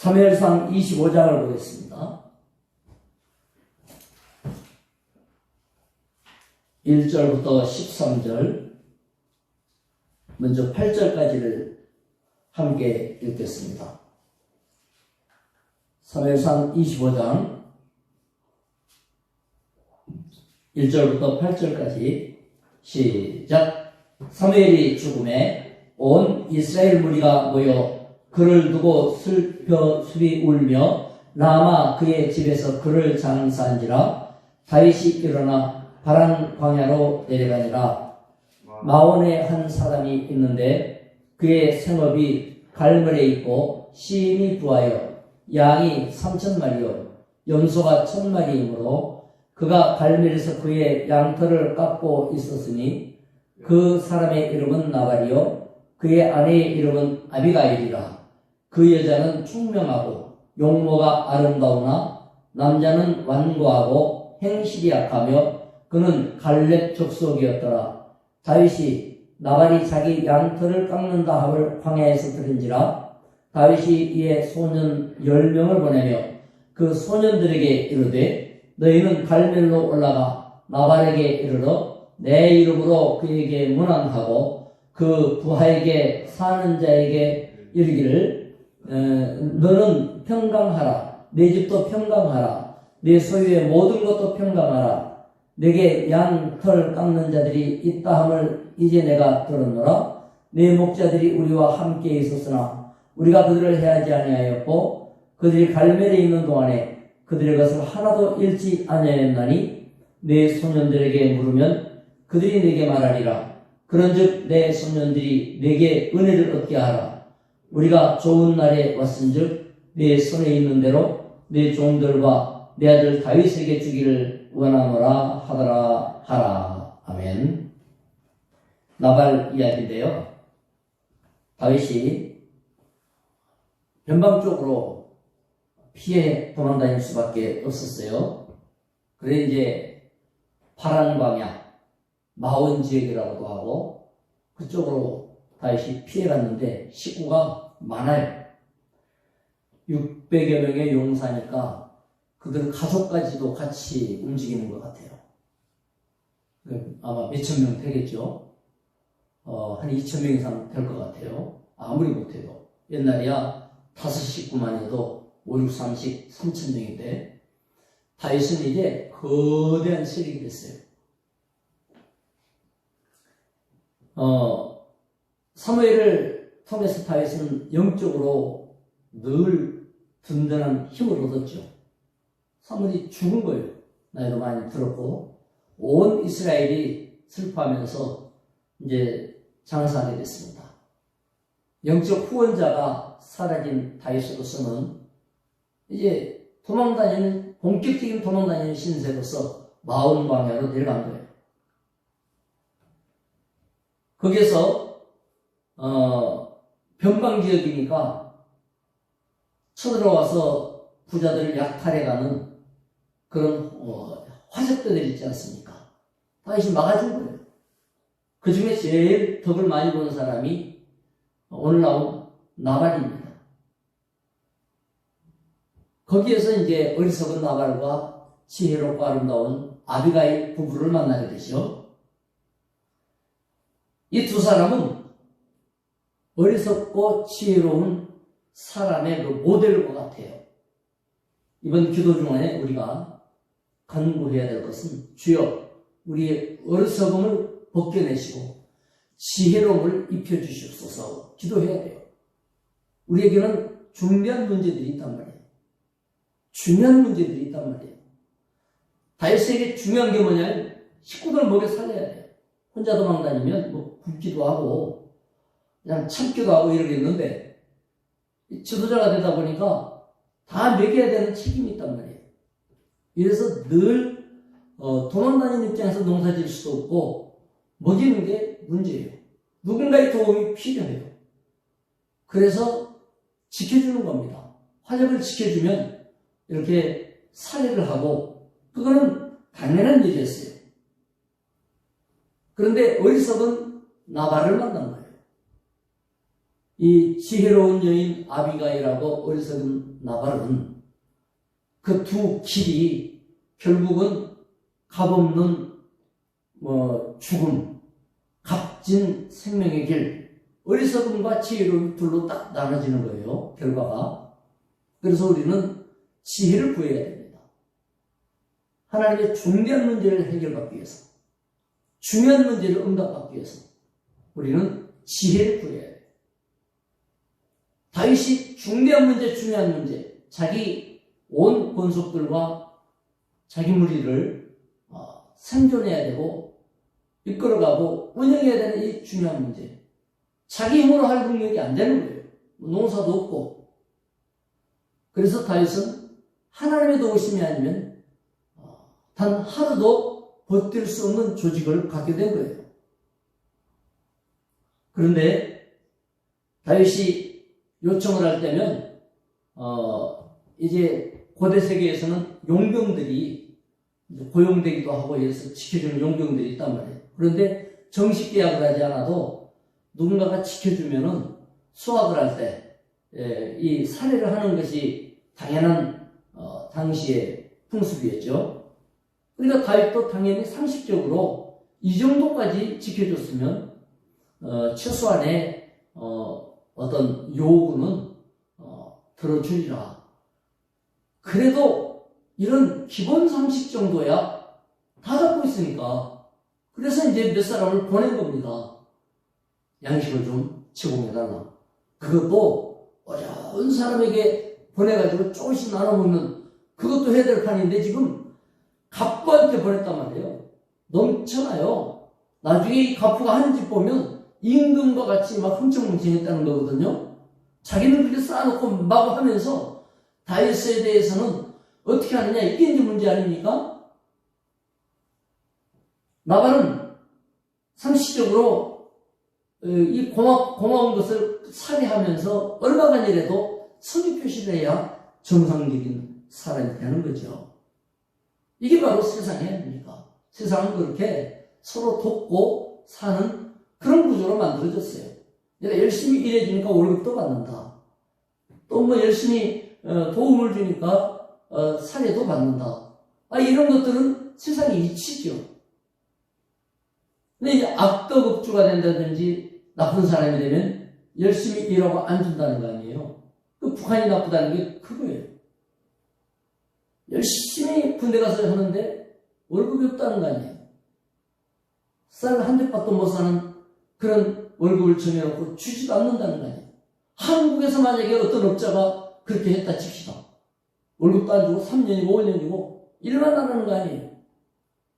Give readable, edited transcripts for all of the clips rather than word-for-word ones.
사무엘상 25장을 보겠습니다. 1절부터 13절, 먼저 8절까지를 함께 읽겠습니다. 사무엘상 25장 1절부터 8절까지 시작. 사무엘이 죽음에 온 이스라엘 무리가 모여 그를 두고 슬피 울며 라마 그의 집에서 그를 장사한지라. 다윗이 일어나 바란 광야로 내려가니라. 마온에 한 사람이 있는데 그의 생업이 갈멜에 있고 시임이 부하여 양이 3,000마리요 염소가 1,000마리이므로 그가 갈멜에서 그의 양털을 깎고 있었으니 그 사람의 이름은 나발이요 그의 아내의 이름은 아비가일이라. 그 여자는 총명하고 용모가 아름다우나 남자는 완고하고 행실이 약하며 그는 갈렙 족속이었더라. 다윗이 나발이 자기 양털을 깎는다 함을 광야에서 들은지라. 다윗이 이에 소년 10명을 보내며 그 소년들에게 이르되 너희는 갈멜로 올라가 나발에게 이르러 내 이름으로 그에게 문안하고 그 부하에게 사는 자에게 이르기를 너는 평강하라. 내 집도 평강하라. 내 소유의 모든 것도 평강하라. 내게 양털 깎는 자들이 있다 함을 이제 내가 들었노라. 내 목자들이 우리와 함께 있었으나 우리가 그들을 해하지 아니하였고 그들이 갈멜에 있는 동안에 그들의 것을 하나도 잃지 아니하였나니 내 소년들에게 물으면 그들이 내게 말하리라. 그런즉 내 소년들이 내게 은혜를 얻게 하라. 우리가 좋은 날에 왔은즉 내 손에 있는 대로 내 종들과 내 아들 다윗에게 주기를 원하노라 하더라 하라. 아멘. 나발 이야기인데요. 다윗이 변방 쪽으로 피해 도망다닐 수밖에 없었어요. 그래 이제 파란 광야 마온 지역이라고도 하고 그쪽으로 다윗이 피해갔는데 식구가 많아요. 600여 명의 용사니까 그들 가족까지도 같이 움직이는 것 같아요. 아마 몇천 명 되겠죠. 한 2천 명 이상 될 것 같아요. 아무리 못해도. 옛날이야 5식구만 해도 5, 6, 30, 3천 명인데 다윗은 이제 거대한 세력이 됐어요. 사무엘을 통해서 다윗은 영적으로 늘 든든한 힘을 얻었죠. 사무엘이 죽은 거예요. 나이도 많이 들었고 온 이스라엘이 슬퍼하면서 이제 장사하게 됐습니다. 영적 후원자가 사라진 다윗으로서는 이제 본격적인 도망다니는 신세로서 마온 광야로 내려간 거예요. 거기에서 변방 지역이니까 쳐들어와서 부자들을 약탈해가는 그런 화적들이 있지 않습니까? 다윗이 막아준 거예요. 그 중에 제일 덕을 많이 보는 사람이 오늘 나온 나발입니다. 거기에서 이제 어리석은 나발과 지혜롭고 아름다운 아비가일 부부를 만나게 되죠. 이 두 사람은 어리석고 지혜로운 사람의 그 모델과 같아요. 이번 기도 중에 우리가 간구해야 될 것은 주여 우리의 어리석음을 벗겨내시고 지혜로움을 입혀주시옵소서 기도해야 돼요. 우리에게는 중요한 문제들이 있단 말이에요. 중요한 문제들이 있단 말이에요. 다윗에게 중요한 게 뭐냐면 식구들 먹여 살려야 돼요. 혼자 도망다니면 뭐 굶기도 하고 그냥 참기도 하고 이러겠는데 지도자가 되다 보니까 다 먹여야 되는 책임이 있단 말이에요. 이래서 늘 도망다니는 입장에서 농사질 수도 없고 먹이는 게 문제예요. 누군가의 도움이 필요해요. 그래서 지켜주는 겁니다. 화력을 지켜주면 이렇게 살해를 하고 그거는 당연한 일이었어요. 그런데 어리석은 나발을 만난 거예요. 이 지혜로운 여인 아비가일하고 어리석은 나발은 그 두 길이 결국은 값없는 죽음, 값진 생명의 길, 어리석음과 지혜로운 둘로 딱 나눠지는 거예요. 결과가. 그래서 우리는 지혜를 구해야 됩니다. 하나님의 중대한 문제를 해결받기 위해서, 중요한 문제를 응답받기 위해서 우리는 지혜를 구해야 돼요. 다윗이 중대한 문제, 중요한 문제, 자기 온 권속들과 자기 무리를 생존해야 되고 이끌어가고 운영해야 되는 이 중요한 문제, 자기 힘으로 할 능력이 안 되는 거예요. 농사도 없고. 그래서 다윗은 하나님의 도우심이 아니면 단 하루도 버틸 수 없는 조직을 갖게 된 거예요. 그런데 다윗이 요청을 할 때면 이제 고대 세계에서는 용병들이 고용되기도 하고 해서 지켜주는 용병들이 있단 말이에요. 그런데 정식 계약을 하지 않아도 누군가가 지켜주면은 수확을 할 때 이 살해를 하는 것이 당연한 당시의 풍습이었죠. 그러니까 다윗도 당연히 상식적으로 이 정도까지 지켜줬으면 최소한의 어떤 요구는 들어주리라. 그래도 이런 기본 상식 정도야 다 갖고 있으니까 그래서 이제 몇 사람을 보낸 겁니다. 양식을 좀 제공해달라. 그것도 어려운 사람에게 보내가지고 조금씩 나눠먹는 그것도 해야 될 판인데 지금 갑부한테 보냈단 말이에요. 넘쳐나요. 나중에 이 갑부가 하는 짓 보면 임금과 같이 막 흥청망청했다는 거거든요. 자기는 그렇게 쌓아놓고 마구 하면서 다윗에 대해서는 어떻게 하느냐, 이게 이제 문제 아닙니까? 나발은 상식적으로 이 고마운 것을 살해하면서 얼마간이라도 성의 표시를 해야 정상적인 사람이 되는 거죠. 이게 바로 세상이 아닙니까? 세상은 그렇게 서로 돕고 사는 그런 구조로 만들어졌어요. 내가 열심히 일해주니까 월급도 받는다. 또 뭐 열심히 도움을 주니까 살해도 받는다. 이런 것들은 세상의 이치죠. 근데 이제 악덕업주가 된다든지 나쁜 사람이 되면 열심히 일하고 안 준다는 거 아니에요. 그 북한이 나쁘다는 게 그거예요. 열심히 군대 가서 하는데 월급이 없다는 거 아니에요. 쌀 한 대 밥도 못 사는 그런 월급을 정해놓고 주지도 않는다는 거 아니에요. 한국에서 만약에 어떤 업자가 그렇게 했다 칩시다. 월급도 안 주고 3년이고 5년이고 일만 안 하는 거 아니에요.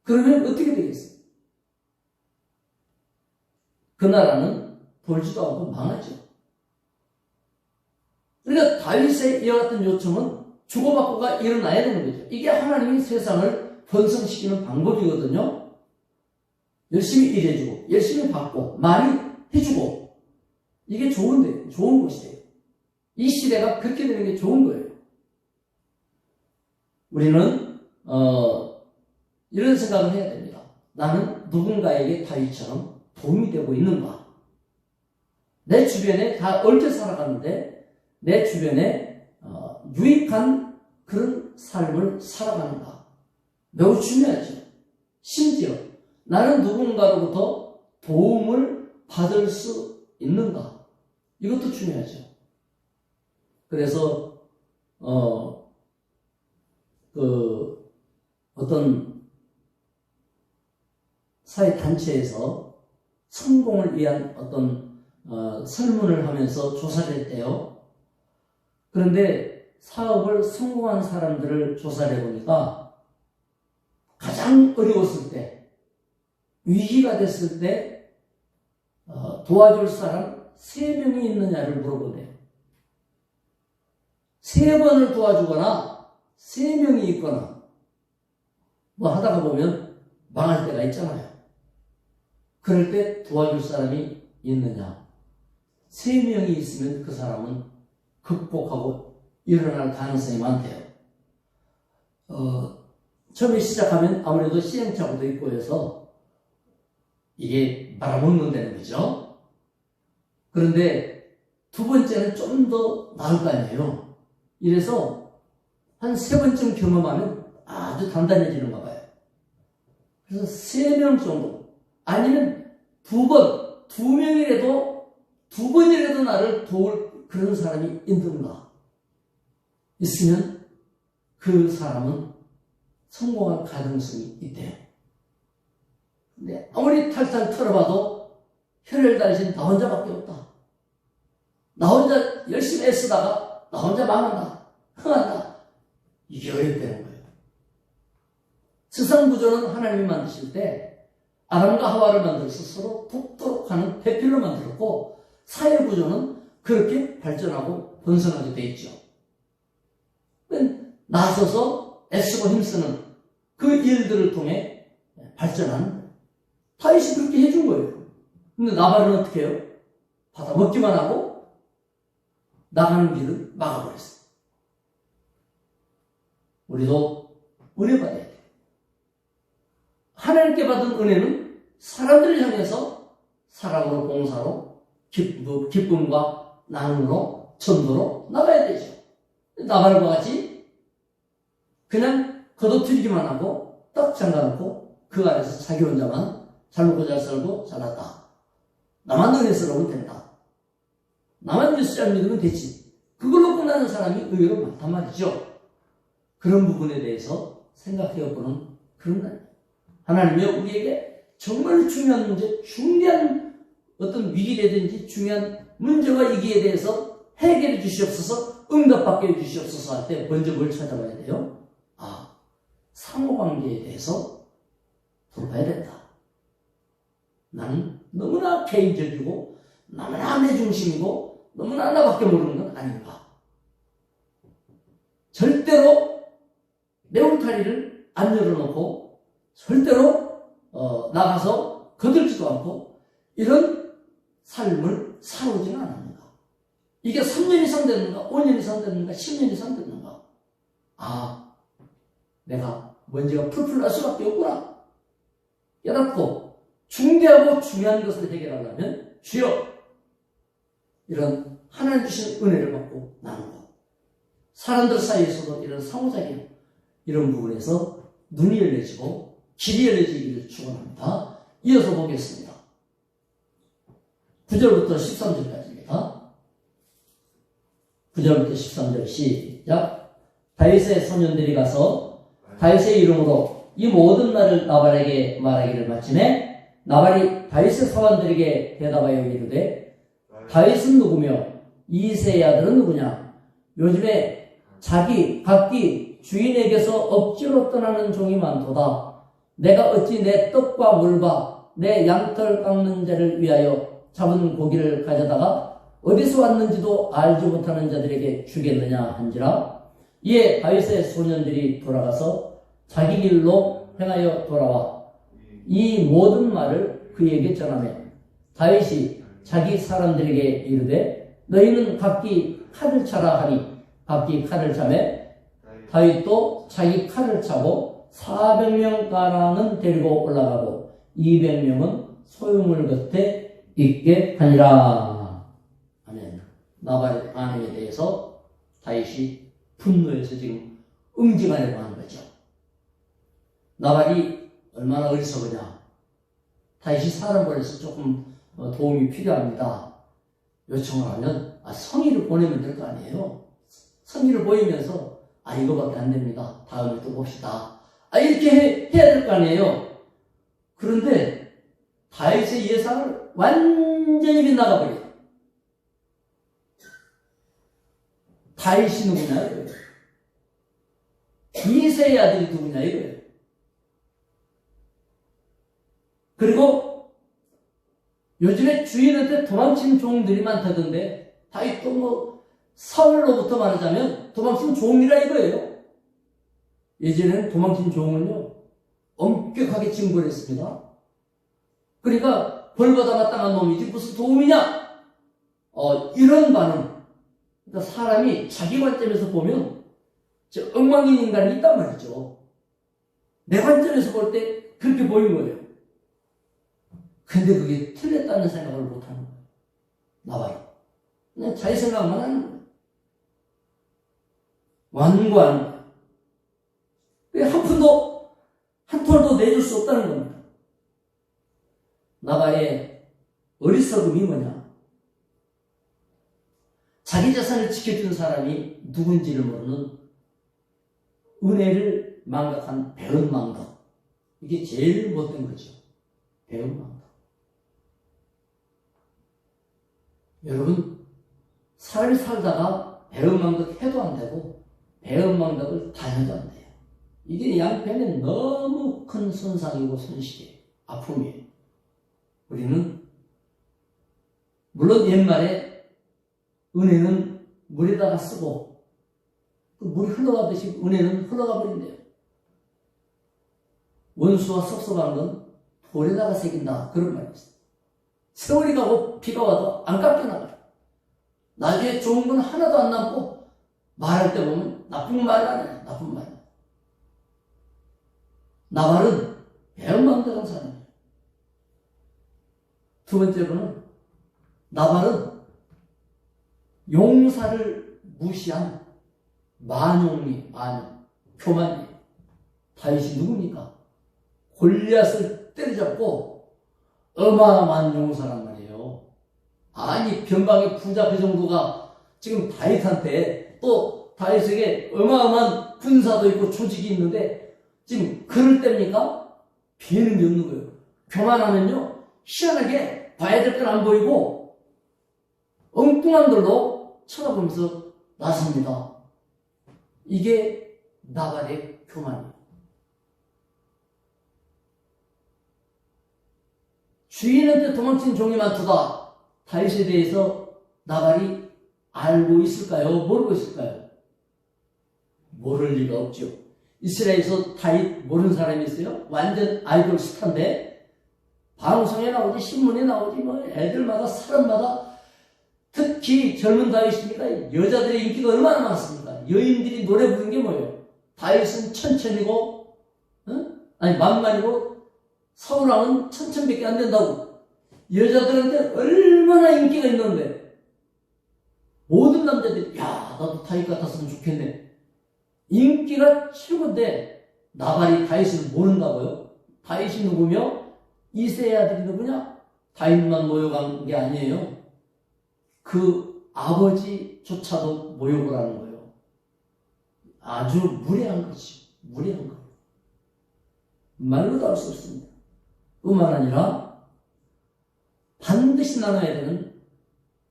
그러면 어떻게 되겠어요? 그 나라는 벌지도 않고 망하죠. 그러니까 다윗의 이와 같은 요청은 주고받고가 일어나야 되는 거죠. 이게 하나님이 세상을 번성시키는 방법이거든요. 열심히 일해주고 열심히 받고 많이 해주고 이게 좋은데 좋은 것이에요. 이 시대가 그렇게 되는 게 좋은 거예요. 우리는 이런 생각을 해야 됩니다. 나는 누군가에게 다윗처럼 도움이 되고 있는가? 내 주변에 다 얽혀 살아가는데 내 주변에 유익한 그런 삶을 살아가는가? 매우 중요하죠. 심지어 나는 누군가로부터 도움을 받을 수 있는가? 이것도 중요하죠. 그래서 어떤 사회단체에서 성공을 위한 어떤 설문을 하면서 조사를 했대요. 그런데 사업을 성공한 사람들을 조사를 해보니까 가장 어려웠을 때, 위기가 됐을 때 도와줄 사람 3명이 있느냐를 물어보네요. 3번을 도와주거나 3명이 있거나 뭐 하다가 보면 망할 때가 있잖아요. 그럴 때 도와줄 사람이 있느냐. 3명이 있으면 그 사람은 극복하고 일어날 가능성이 많대요. 처음에 시작하면 아무래도 시행착오도 있고 해서 이게 말아먹는다는 거죠. 그런데 두 번째는 좀 더 나을 거 아니에요. 이래서 한 세 번쯤 경험하면 아주 단단해지는가 봐요. 그래서 3명 정도, 아니면 두 명이라도, 2번이라도 나를 도울 그런 사람이 있는가 있으면 그 사람은 성공할 가능성이 있대요. 근데 아무리 탈탈 털어봐도 혈혈 달신 나 혼자밖에 없다. 나 혼자 열심히 애쓰다가 나 혼자 망한다, 흥한다. 이게 어렵다는 거예요. 세상 구조는 하나님이 만드실 때 아담과 하와를 만들어서 서로 돕도록 하는 배필로 만들었고, 사회 구조는 그렇게 발전하고 번성하게 돼 있죠. 나서서 애쓰고 힘쓰는 그 일들을 통해 발전하는 거예요. 다윗이 그렇게 해준 거예요. 근데 나발은 어떻게 해요? 받아 먹기만 하고 나가는 길을 막아버렸어요. 우리도 은혜 받아야 돼요. 하나님께 받은 은혜는 사람들을 향해서 사랑으로, 봉사로, 기쁨과 나눔으로, 전도로 나가야 되죠. 나발과 같이 그냥 걷어뜨리기만 하고 딱 잠가놓고 그 안에서 자기 혼자만 잘 먹고 잘 살고 잘났다, 나만 은혜스러우면 된다, 나만 예수 잘 믿으면 되지, 그걸로 끝나는 사람이 의외로 많단 말이죠. 그런 부분에 대해서 생각해보는 그런 날, 하나님이 우리에게 정말 중요한 문제, 중요한 어떤 위기라든지 중요한 문제와 위기에 대해서 해결해 주시옵소서, 응답받게 해 주시옵소서 할 때 먼저 뭘 찾아봐야 돼요? 상호관계에 대해서 돌봐야 된다. 나는 너무나 개인적이고 너무나 내 중심이고 너무나 나밖에 모르는 건 아닌가. 절대로 내 울타리를 안 열어놓고 절대로 나가서 거들지도 않고 이런 삶을 살아오지는 않았는가. 이게 3년 이상 됐는가, 5년 이상 됐는가, 10년 이상 됐는가. 내가 먼지가 풀풀 날 수밖에 없구나. 깨닫고 중대하고 중요한 것을 해결하려면 주여, 이런 하나님 주신 은혜를 받고 나누고, 사람들 사이에서도 이런 상호작용, 이런 부분에서 눈이 열려지고 길이 열려지기를 축원합니다. 이어서 보겠습니다. 9절부터 13절까지입니다. 9절부터 13절 시작. 다윗의 소년들이 가서 다윗의 이름으로 이 모든 말을 나발에게 말하기를 마침에 나발이 다윗의 사원들에게 대답하여 이르되 다윗은 누구며 이새의 아들은 누구냐? 요즘에 각기 주인에게서 억지로 떠나는 종이 많도다. 내가 어찌 내 떡과 물과 내 양털 깎는 자를 위하여 잡은 고기를 가져다가 어디서 왔는지도 알지 못하는 자들에게 주겠느냐 한지라. 이에 다윗의 소년들이 돌아가서 자기 길로 행하여 돌아와 이 모든 말을 그에게 전하며 다윗이 자기 사람들에게 이르되 너희는 각기 칼을 차라 하니 각기 칼을 차매 다윗도 자기 칼을 차고 400명 가량은 데리고 올라가고 200명은 소유물 곁에 있게 하니라. 아멘. 나발의 반응에 대해서 다윗이 분노해서 지금 응징하려고 하는 거죠. 나발이 얼마나 어리석으냐. 다윗이 사람 보내서 조금 도움이 필요합니다. 요청을 하면 성의를 보내면 될 거 아니에요. 성의를 보이면서 이거밖에 안 됩니다. 다음에 또 봅시다. 이렇게 해야 될 거 아니에요. 그런데 다윗의 예상을 완전히 빗나가버려요. 다윗이 누구냐 이거예요. 이새의 아들이 누구냐 이거예요. 그리고 요즘에 주인한테 도망친 종들이 많다던데 다윗도 사울로부터 말하자면 도망친 종이라 이거예요. 예전에는 도망친 종은요 엄격하게 징벌 했습니다. 그러니까 벌받아 마땅한 놈이지 무슨 도움이냐, 이런 반응. 그러니까 사람이 자기 관점에서 보면 엉망인 인간이 있단 말이죠. 내 관점에서 볼 때 그렇게 보이는 거예요. 근데 그게 틀렸다는 생각을 못하는 거예요. 나발이. 그냥 자기 생각만 하는 거예요. 완고하는 거예요. 한 푼도, 한 톨도 내줄 수 없다는 겁니다. 나발의 어리석음이 뭐냐? 자기 자산을 지켜준 사람이 누군지를 모르는 은혜를 망각한 배은망덕. 이게 제일 못된 거죠. 배은망덕. 여러분, 삶을 살다가 배은망덕 해도 안 되고 배은망덕을 다 해도 안 돼요. 이게 양편에 너무 큰 손상이고 손실이에요. 아픔이에요. 우리는 물론 옛말에 은혜는 물에다가 쓰고 그 물이 흘러가듯이 은혜는 흘러가 버린대요. 원수와 섭섭한 건 돌에다가 새긴다. 그런 말이 있어요. 세월이 가고 비가 와도 안 깎여나가요. 나중에 좋은 건 하나도 안 남고 말할 때 보면 나쁜 말 안 해요. 나쁜 말. 나발은 배은망덕한 사람이에요. 두 번째로는 나발은 용사를 무시한 만용이, 교만이에요. 다윗이 누굽니까? 골리앗을 때려잡고 어마어마한 용사란 말이에요. 아니, 변방의 부자 그 정도가 지금 다윗한테 또 다윗에게 어마어마한 군사도 있고 조직이 있는데 지금 그럴 때입니까? 비에는 게 없는 거예요. 교만하면요, 희한하게 봐야 될 건 안 보이고 엉뚱한 걸로 쳐다보면서 나섭니다. 이게 나발의 교만이에요. 주인한테 도망친 종이 많도다. 다윗에 대해서 나발이 알고 있을까요? 모르고 있을까요? 모를 리가 없죠. 이스라엘에서 다윗 모르는 사람이 있어요? 완전 아이돌 스타인데 방송에 나오지, 신문에 나오지, 뭐 애들마다 사람마다 특히 젊은 다윗이니까 여자들의 인기가 얼마나 많습니까? 여인들이 노래 부르는 게 뭐예요? 다윗은 천천이고, 아니 만만이고 사울왕은 천천밖에 안 된다고. 여자들한테 얼마나 인기가 있는데 모든 남자들이 야, 나도 다윗 같았으면 좋겠네. 인기가 최고인데 나발이 다윗을 모른다고요? 다윗이 누구며 이새의 아들이 누구냐? 다윗만 모욕한 게 아니에요. 그 아버지조차도 모욕을 하는 거예요. 아주 무례한 거지. 무례한 거예요. 말로도 할 수 없습니다. 뿐만 아니라 반드시 나눠야 되는,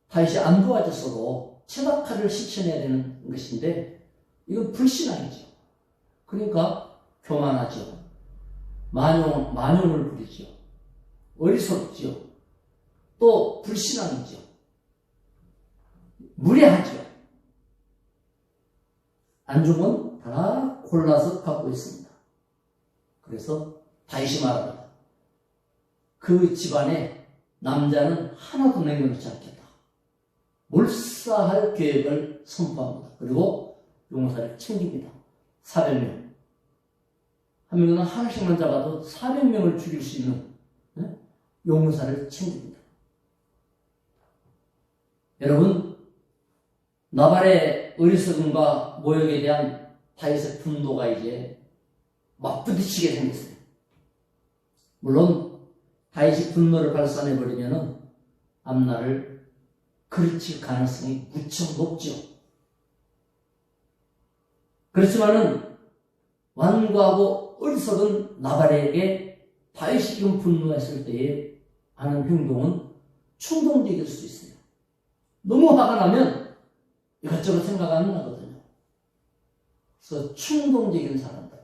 다윗이 안 도와줬어도 체박하를 실천해야 되는 것인데 이건 불신앙이죠. 그러니까 교만하죠. 만용을 부리죠. 어리석죠. 또 불신앙이죠. 무례하죠. 안 주면 다 골라서 갖고 있습니다. 그래서 다윗이 말합니다. 그 집안에 남자는 하나도 남겨놓지 않겠다. 몰사할 계획을 선포합니다. 그리고 용사를 챙깁니다. 400명. 한 명은 하나씩만 잡아도 400명을 죽일 수 있는 용사를 챙깁니다. 여러분, 나발의 어리석음과 모욕에 대한 다윗의 분노가 이제 맞부딪히게 생겼어요. 물론 다윗이 분노를 발산해버리면 암날을 그르칠 가능성이 무척 높죠. 그렇지만은 완고하고 어리석은 나발에게 다윗이 지금 분노했을 때에 하는 행동은 충동적일 수 있어요. 너무 화가 나면 이것저것 생각 안 나거든요. 그래서 충동적인 사람들,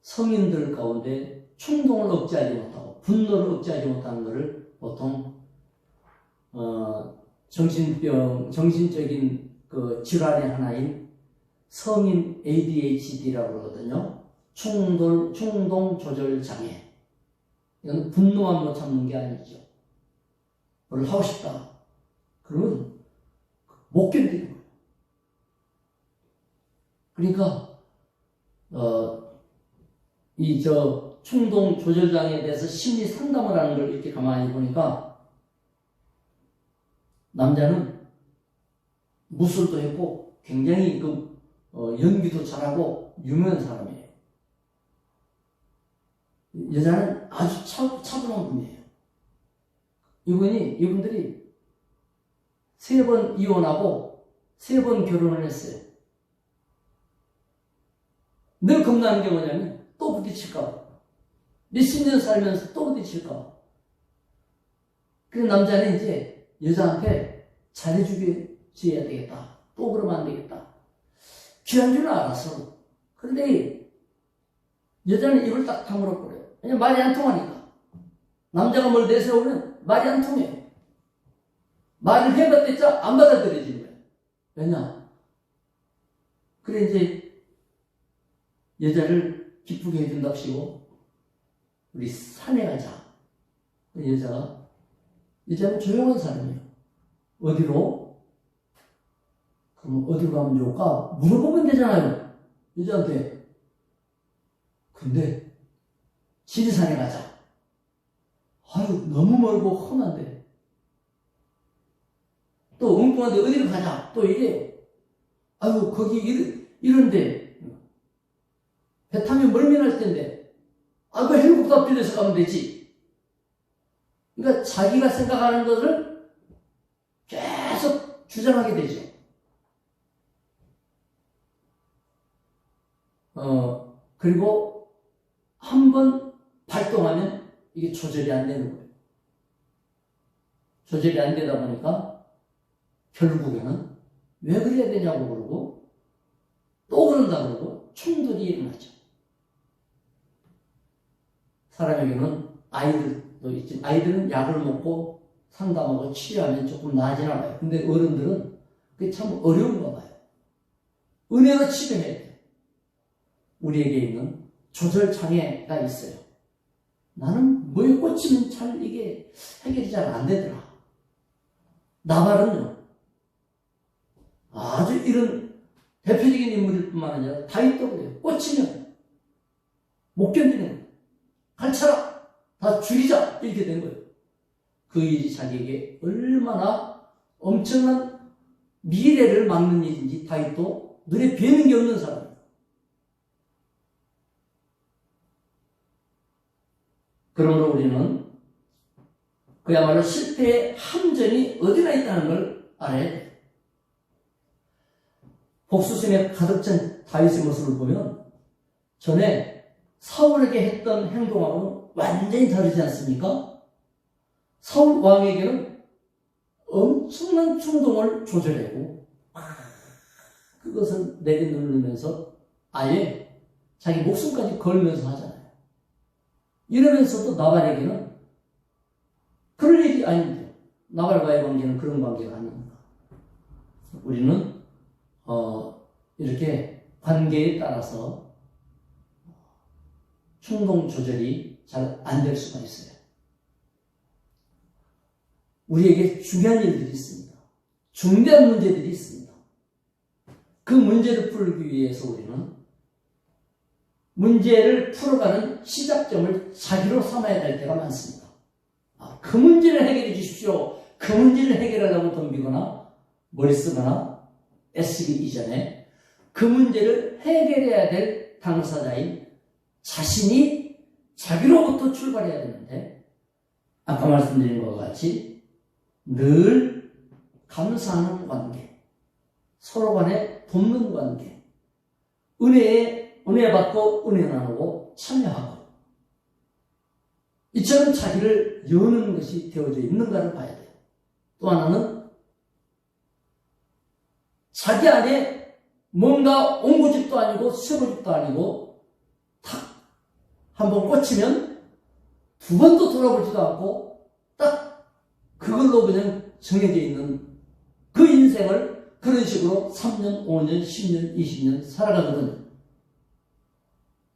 성인들 가운데 충동을 억제하지 못하고 분노를 억제하지 못하는 것을 보통 정신적인 그 질환의 하나인 성인 ADHD라고 그러거든요. 충동 조절 장애. 이건 분노만 못 참는 게 아니죠. 뭘 하고 싶다. 그러면 못 견디는 거예요. 그러니까 충동 조절 장애에 대해서 심리 상담을 하는 걸 이렇게 가만히 보니까 남자는 무술도 했고 굉장히 연기도 잘하고 유명한 사람이에요. 여자는 아주 차분한 분이에요. 이분들이 3번 이혼하고 3번 결혼을 했어요. 늘 겁나는 게 뭐냐면 또 부딪힐까. 몇십 년 살면서 또 부딪힐까. 그래서 남자는 이제 여자한테 잘해주게 해야 되겠다. 또 그러면 안 되겠다. 귀한 줄 알았어. 그런데 여자는 입을 딱 다물어버려요. 왜냐면 말이 안 통하니까. 남자가 뭘 내세우면 말이 안 통해요. 말을 해봤자 안 받아들여지는 거예요. 왜냐? 그래 이제 여자를 기쁘게 해준답시고 우리 산에 가자. 여자는 조용한 사람이에요. 어디로? 그럼 어디로 가면 좋을까? 물어보면 되잖아요. 여자한테. 근데 지리산에 가자. 아유 너무 멀고 험한데. 또 엉뚱한데 어디로 가자. 또 이래요. 아유 거기 이런데 배 타면 멀미날 텐데. 아 그 헬리콥터 빌려서 가면 되지. 그러니까 자기가 생각하는 것을 계속 주장하게 되죠. 그리고 한번 발동하면 이게 조절이 안 되는 거예요. 조절이 안 되다 보니까 결국에는 왜 그래야 되냐고 그러고 또 그런다 그러고 충돌이 일어나죠. 사람에게는 아이들도 있지. 아이들은 약을 먹고 상담하고 치료하면 조금 나아지나 봐요. 근데 어른들은 그게 참 어려운가 봐요. 은혜가 치료해야 돼요. 우리에게 있는 조절 장애가 있어요. 나는 뭐에 꽂히면 잘 이게 해결이 잘 안 되더라. 나발은요. 아주 이런 대표적인 인물일 뿐만 아니라 다윗도 그래요. 꽂히면 못 견디는 거예요. 갈차라. 다 죽이자. 이렇게 된 거예요. 그 일이 자기에게 얼마나 엄청난 미래를 막는 일인지 다윗도 눈에 뵈는 게 없는 사람이에요. 그러므로 우리는 그야말로 실패의 함정이 어디나 있다는 걸 알아야 돼요. 복수심에 가득 찬 다윗의 모습을 보면 전에 사울에게 했던 행동하고는 완전히 다르지 않습니까? 사울 왕에게는 엄청난 충동을 조절하고 그것을 내려놓으면서 아예 자기 목숨까지 걸면서 하잖아요. 이러면서도 나발에게는 그럴 일이 아닌데 나발과의 관계는 그런 관계가 아닙니다. 우리는 이렇게 관계에 따라서 충동 조절이 잘 안 될 수가 있어요. 우리에게 중요한 일들이 있습니다. 중대한 문제들이 있습니다. 그 문제를 풀기 위해서 우리는 문제를 풀어가는 시작점을 자기로 삼아야 될 때가 많습니다. 그 문제를 해결해 주십시오. 그 문제를 해결하려고 덤비거나 머리 쓰거나 애쓰기 이전에 그 문제를 해결해야 될 당사자인 자신이 자기로부터 출발해야 되는데 아까 말씀드린 것과 같이 늘 감사하는 관계, 서로 간에 돕는 관계, 은혜 받고 은혜 나누고 참여하고 이처럼 자기를 여는 것이 되어져 있는가를 봐야 돼요. 또 하나는 자기 안에 뭔가 옹고집도 아니고 쇠고집도 아니고 탁 한번 꽂히면 두 번도 돌아보지도 않고 딱 그걸로 그냥 정해져 있는 그 인생을 그런 식으로 3년, 5년, 10년, 20년 살아가거든요.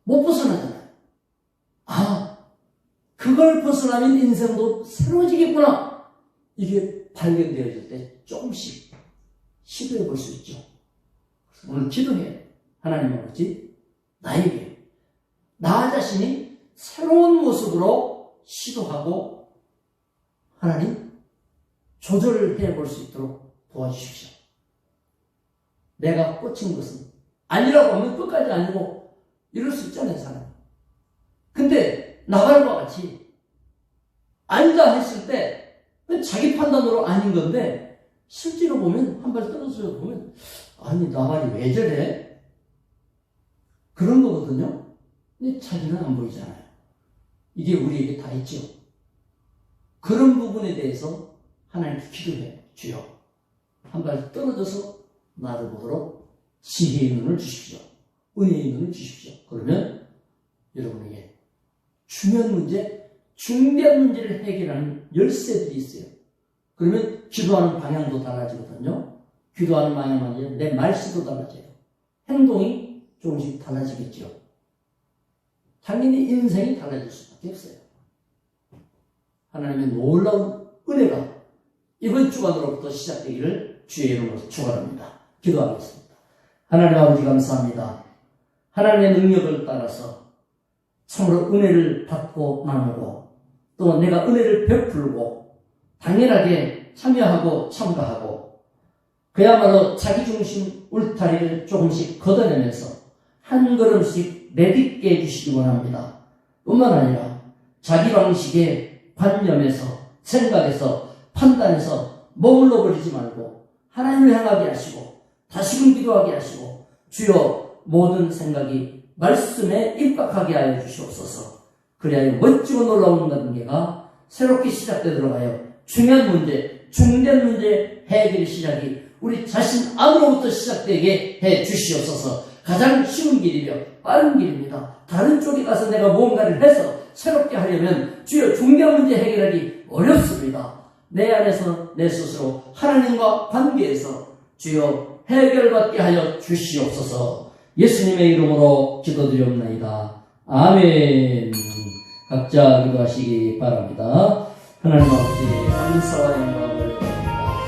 못 벗어나잖아요. 그걸 벗어나면 인생도 새로워지겠구나. 이게 발견되어질 때 조금씩 시도해 볼 수 있죠. 오늘 기도해요. 하나님 아버지, 나에게 나 자신이 새로운 모습으로 시도하고 하나님 조절을 해 볼 수 있도록 도와주십시오. 내가 꽂힌 것은 아니라고 하면 끝까지 아니고 이럴 수 있잖아요, 사람. 근데 나발과 같이 아니다 했을 때 자기 판단으로 아닌 건데 실제로 보면 한 발 떨어져서 보면 아니 나발이 왜 저래? 그런 거거든요. 근데 자기는 안 보이잖아요. 이게 우리에게 다 있죠. 그런 부분에 대해서 하나님께 기도해. 주여, 한 발 떨어져서 나를 보도록 지혜의 눈을 주십시오. 은혜의 눈을 주십시오. 그러면 여러분에게 중요한 문제, 중대한 문제를 해결하는 열쇠들이 있어요. 그러면 기도하는 방향도 달라지거든요. 기도하는 방향만 아니라 내 말씀도 달라져요. 행동이 조금씩 달라지겠죠. 당연히 인생이 달라질 수밖에 없어요. 하나님의 놀라운 은혜가 이번 주간으로부터 시작되기를 주의 이름으로 축원합니다. 기도하겠습니다. 하나님 아버지 감사합니다. 하나님의 능력을 따라서 참으로 은혜를 받고 나누고 또 내가 은혜를 베풀고 당연하게 참여하고 참가하고 그야말로 자기중심 울타리를 조금씩 걷어내면서 한 걸음씩 내딛게 해주시기 원합니다. 뿐만 아니라 자기 방식의 관념에서 생각에서 판단에서 머물러 버리지 말고 하나님을 향하게 하시고 다시금 기도하게 하시고 주여 모든 생각이 말씀에 입각하게 하여 주시옵소서. 그리하여 멋지고 놀라운 관계가 새롭게 시작되도록 하여 중요한 문제, 중대한 문제 해결의 시작이 우리 자신 안으로부터 시작되게 해 주시옵소서. 가장 쉬운 길이며 빠른 길입니다. 다른 쪽에 가서 내가 무언가를 해서 새롭게 하려면 주여 중대한 문제 해결하기 어렵습니다. 내 안에서 내 스스로 하나님과 관계에서 주여 해결받게 하여 주시옵소서. 예수님의 이름으로 기도드리옵나이다. 아멘. 각자 기도하시기 바랍니다. 하나님 아버지 감사와 영광을 드립니다.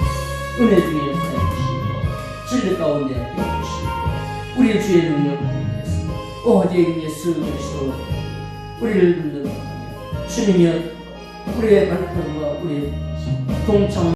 은혜 중에 사용하시고 진리 가운데 함께해주시고 우리의 주의 능력을 통해서 오직 예수 그리스도 우리를 믿는 주님이여 우리의 발걸음과 우리의 동참